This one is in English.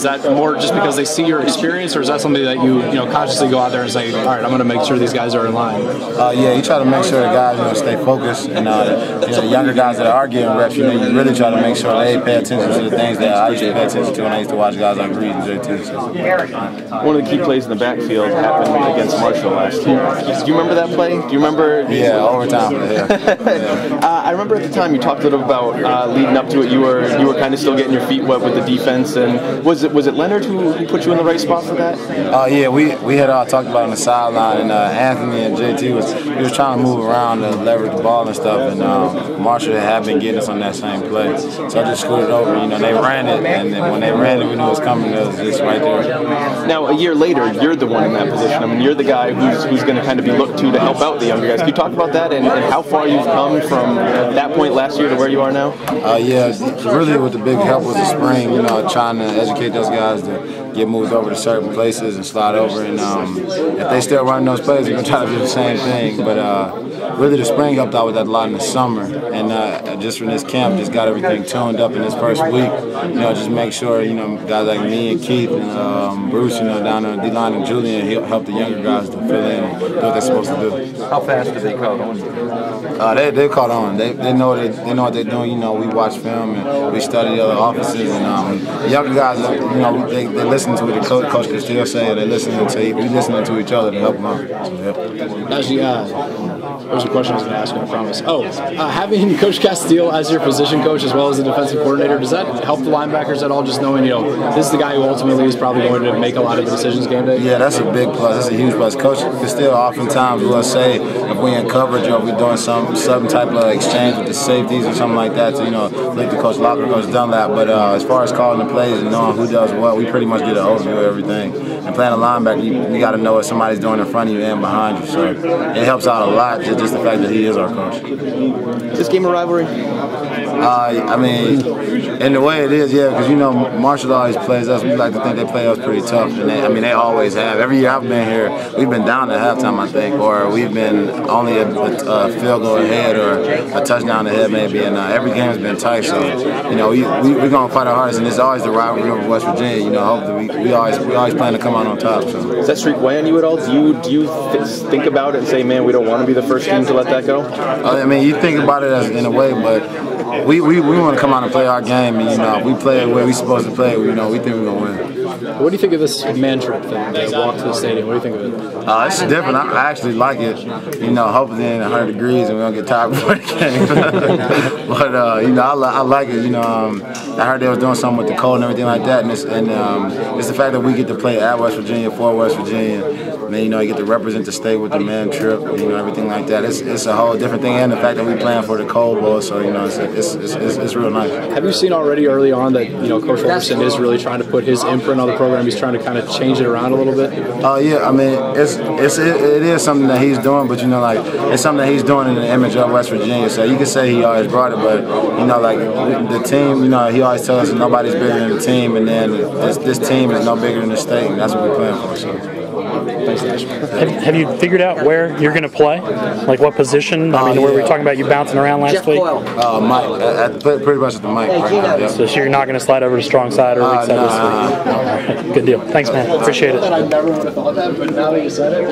Is that more just because they see your experience, or is that something that you consciously go out there and say, all right, I'm going to make sure these guys are in line? Yeah, you try to make sure the guys stay focused, and the younger guys that are getting reps, you really try to make sure they pay attention to the things that I used to pay attention to when I used to watch guys like Reed and JT. So. One of the key plays in the backfield happened against Marshall last year. Do you remember that play? Do you remember? Yeah, overtime. Yeah. I remember at the time you talked a little about leading up to it. You were kind of still getting your feet wet with the defense, and was it Leonard who put you in the right spot for that? Yeah, we had talked about it on the sideline, and Anthony and JT was trying to move around and leverage the ball and stuff, and Marshall had been getting us on that same play, so I just scooted over. They ran it, and then when they ran it, we knew it was coming. It was just right there. Now, a year later, you're the one in that position. I mean, you're the guy who's going to kind of be looked to help out the younger guys. Can you talk about that and how far you've come from that point last year to where you are now? Yeah, really with the big help was the spring, trying to educate those guys to get moved over to certain places and slide over. And if they still running those plays, we're going to try to do the same thing. But really the spring helped out with that a lot in the summer. And just from this camp, just got everything tuned up in this first week. Just make sure, guys like me and Keith and Bruce, down on the D-line, and Julian help the younger guys to fill in and do what they're supposed to do. How fast did they caught on? They caught on. They know what they're doing. We watch film and we study the other offices. And the younger guys, they listen to what the coach can still say. We listening to each other to help them out. Najee, there was a question I was going to ask you, I promise. Having Coach Castile as your position coach as well as the defensive coordinator, does that help the linebackers at all? Just knowing, this is the guy who ultimately is probably going to make a lot of the decisions game day. Yeah, that's a big plus. That's a huge plus. Coach Castile oftentimes will say if we in coverage or we're doing some type of exchange with the safeties or something like that. Like the Coach Locker, Coach Dunlap. But as far as calling the plays and knowing who does what, we pretty much get an overview of everything. And playing a linebacker, you got to know what somebody's doing in front of you and behind you. So it helps out a lot, just the fact that he is our coach. Is this game a rivalry? I mean, in the way it is, yeah, because Marshall always plays us. We like to think they play us pretty tough, and they always have. Every year I've been here, we've been down at halftime, I think, or we've been only a field goal ahead or a touchdown ahead maybe, and every game has been tight. So we're gonna fight our hardest, and it's always the rivalry over West Virginia. Hopefully we always plan to come out on top. So. Does that streak weigh on you at all? Do you think about it and say, man, we don't want to be the first team to let that go? I mean, you think about it in a way, but. We want to come out and play our game, and we play it where we're supposed to play. We think we're going to win. What do you think of this man trip thing? They walk to the stadium. What do you think of it? It's different. I actually like it. Hopefully in 100 degrees and we don't get tired before the game. But I like it. I heard they was doing something with the cold and everything like that, and it's the fact that we get to play at West Virginia for West Virginia. And then you get to represent the state with the man trip. Everything like that. It's a whole different thing, and the fact that we're playing for the Cold Bowl. So it's real nice. Have you seen already early on that Coach Wilkerson is really trying to put his imprint on the program? He's trying to kind of change it around a little bit. Yeah. I mean, it is something that he's doing, but it's something that he's doing in the image of West Virginia. So you can say he always brought it, but the team. He always tells us nobody's bigger than the team, and then this team is no bigger than the state, and that's what we're playing for. So. Have you figured out where you're going to play? Like what position? I mean, where we were talking about you bouncing around last week? Mike. Pretty much at the Mike. Right now, so you're not going to slide over to strong side or weak side this week? All right. Good deal. Thanks, man. Appreciate it. I never would have thought that, but now that you said it.